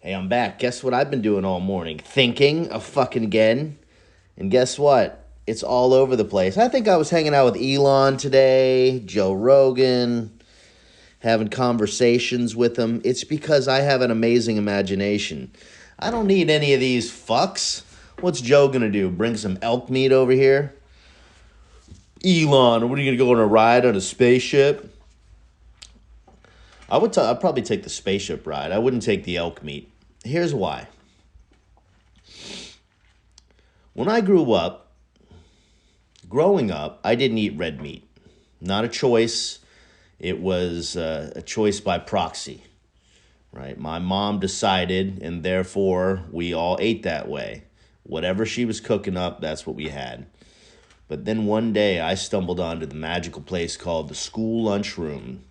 Hey, I'm back. Guess what I've been doing all morning? Thinking of fucking again. And guess what? It's all over the place. I think I was hanging out with Elon today, Joe Rogan, having conversations with him. It's because I have an amazing imagination. I don't need any of these fucks. What's Joe gonna do? Bring some elk meat over here? Elon, what are you gonna go on a ride on a spaceship? I'd probably take the spaceship ride. I wouldn't take the elk meat. Here's why. When I growing up, I didn't eat red meat. Not a choice. It was a choice by proxy, right? My mom decided, and therefore we all ate that way. Whatever she was cooking up, that's what we had. But then one day I stumbled onto the magical place called the school lunchroom,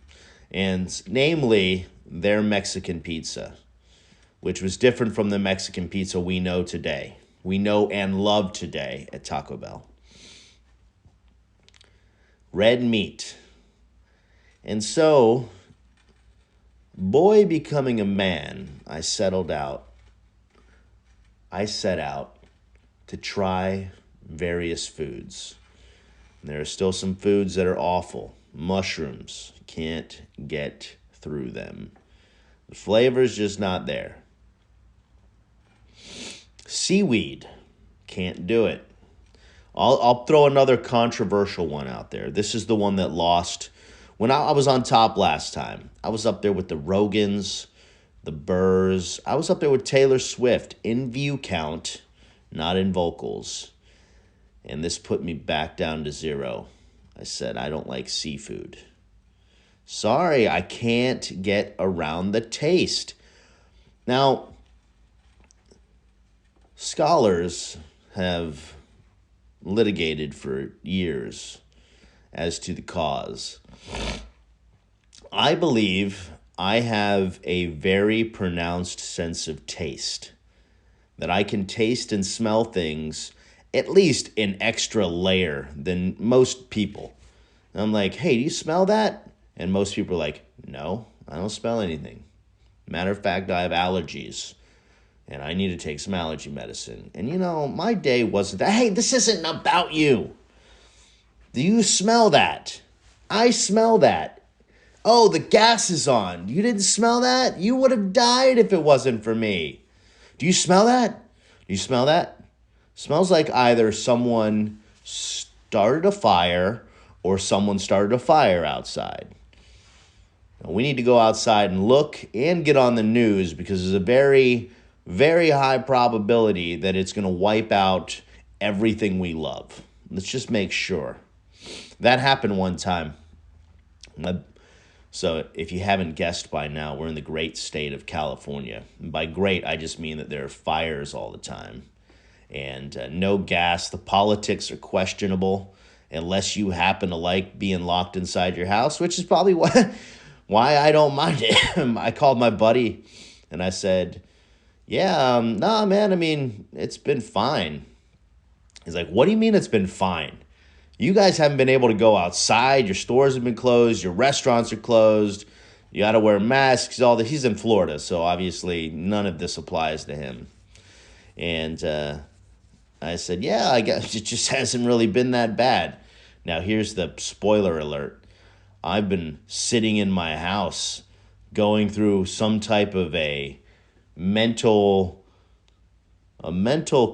and namely their Mexican pizza, which was different from the Mexican pizza we know today. We know and love today at Taco Bell. Red meat. And so, boy becoming a man, I set out to try various foods. And there are still some foods that are awful. Mushrooms, can't get through them. The flavor's just not there. Seaweed, can't do it. I'll throw another controversial one out there. This is the one that lost when I was on top last time. I was up there with the Rogans, the Burrs. I was up there with Taylor Swift in view count, not in vocals. And this put me back down to zero. I said, I don't like seafood. Sorry, I can't get around the taste. Now, scholars have litigated for years as to the cause. I believe I have a very pronounced sense of taste, that I can taste and smell things at least an extra layer than most people. And I'm like, hey, do you smell that? And most people are like, no, I don't smell anything. Matter of fact, I have allergies. And I need to take some allergy medicine. And my day wasn't that. Hey, this isn't about you. Do you smell that? I smell that. Oh, the gas is on. You didn't smell that? You would have died if it wasn't for me. Do you smell that? Do you smell that? Smells like either someone started a fire or someone started a fire outside. Now, we need to go outside and look and get on the news because there's a very, very high probability that it's going to wipe out everything we love. Let's just make sure. That happened one time. So if you haven't guessed by now, we're in the great state of California. And by great, I just mean that there are fires all the time. And no gas. The politics are questionable unless you happen to like being locked inside your house, which is probably why I don't mind it. I called my buddy and I said, yeah, nah, man, I mean, it's been fine. He's like, what do you mean it's been fine? You guys haven't been able to go outside. Your stores have been closed. Your restaurants are closed. You got to wear masks, all that. He's in Florida, so obviously none of this applies to him. And I said, yeah, I guess it just hasn't really been that bad. Now, here's the spoiler alert. I've been sitting in my house going through some type of a mental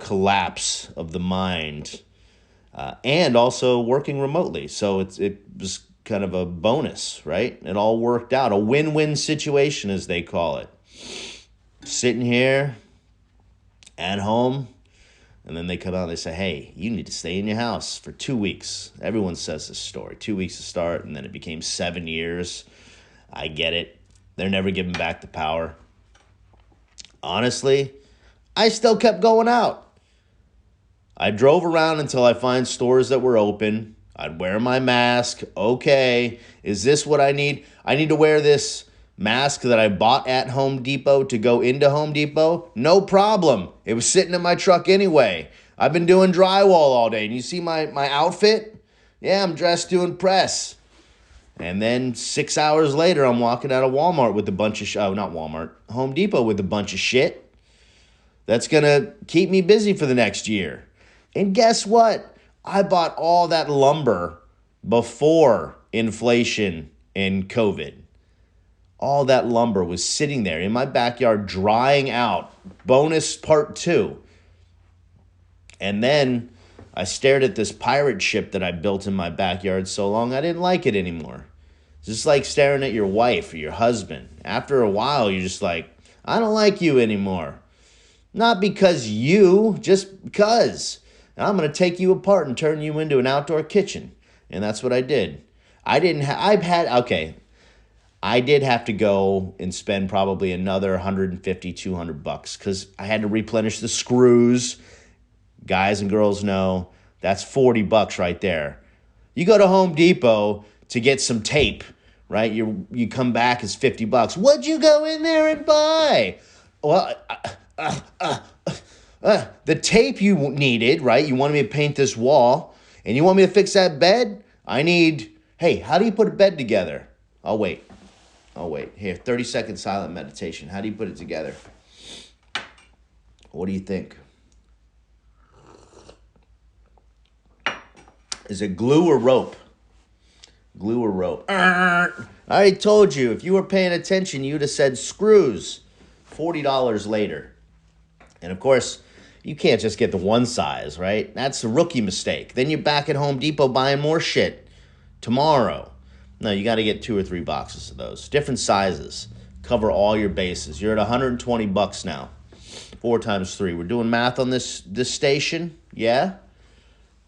collapse of the mind, and also working remotely. So it was kind of a bonus, right? It all worked out. A win-win situation, as they call it. Sitting here at home, and then they come out and they say, hey, you need to stay in your house for 2 weeks. Everyone says this story. 2 weeks to start, and then it became 7 years. I get it. They're never giving back the power. Honestly, I still kept going out. I drove around until I find stores that were open. I'd wear my mask. Okay, is this what I need? I need to wear this mask that I bought at Home Depot to go into Home Depot? No problem. It was sitting in my truck anyway. I've been doing drywall all day. And you see my outfit? Yeah, I'm dressed doing press. And then 6 hours later, I'm walking out of Walmart with a bunch of not Walmart, Home Depot with a bunch of shit that's going to keep me busy for the next year. And guess what? I bought all that lumber before inflation and COVID. All that lumber was sitting there in my backyard drying out. Bonus part 2. And then I stared at this pirate ship that I built in my backyard so long I didn't like it anymore. It's just like staring at your wife or your husband. After a while, you're just like, I don't like you anymore. Not because you, just because. And I'm going to take you apart and turn you into an outdoor kitchen. And that's what I did. I did have to go and spend probably another 150, 200 bucks because I had to replenish the screws. Guys and girls know that's 40 bucks right there. You go to Home Depot to get some tape, right? You come back, it's 50 bucks. What'd you go in there and buy? Well, the tape you needed, right? You wanted me to paint this wall, and you want me to fix that bed? Hey, how do you put a bed together? I'll wait. Here, 30-second silent meditation. How do you put it together? What do you think? Is it glue or rope? Glue or rope? I already told you, if you were paying attention, you'd have said screws. $40 later. And of course, you can't just get the one size, right? That's a rookie mistake. Then you're back at Home Depot buying more shit tomorrow. No, you got to get 2 or 3 boxes of those. Different sizes. Cover all your bases. You're at 120 bucks now. 4 times 3. We're doing math on this station. Yeah?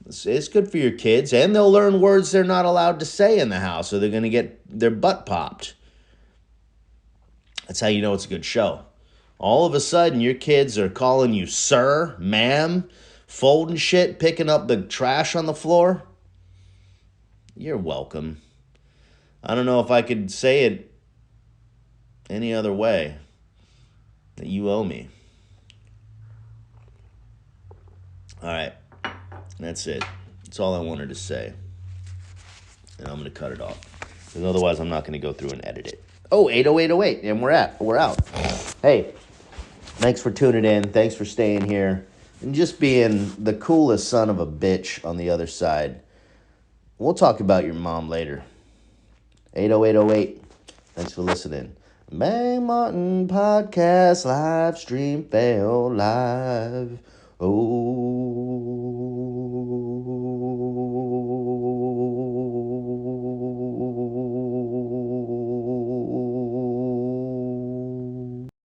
It's good for your kids, and they'll learn words they're not allowed to say in the house, or they're going to get their butt popped. That's how you know it's a good show. All of a sudden, your kids are calling you sir, ma'am, folding shit, picking up the trash on the floor. You're welcome. I don't know if I could say it any other way. That you owe me. All right. That's it. That's all I wanted to say. And I'm going to cut it off. Because otherwise I'm not going to go through and edit it. Oh, 80808. And we're out. Hey, thanks for tuning in. Thanks for staying here. And just being the coolest son of a bitch on the other side. We'll talk about your mom later. 80808. Thanks for listening. BANGMART podcast live stream fail live. Oh.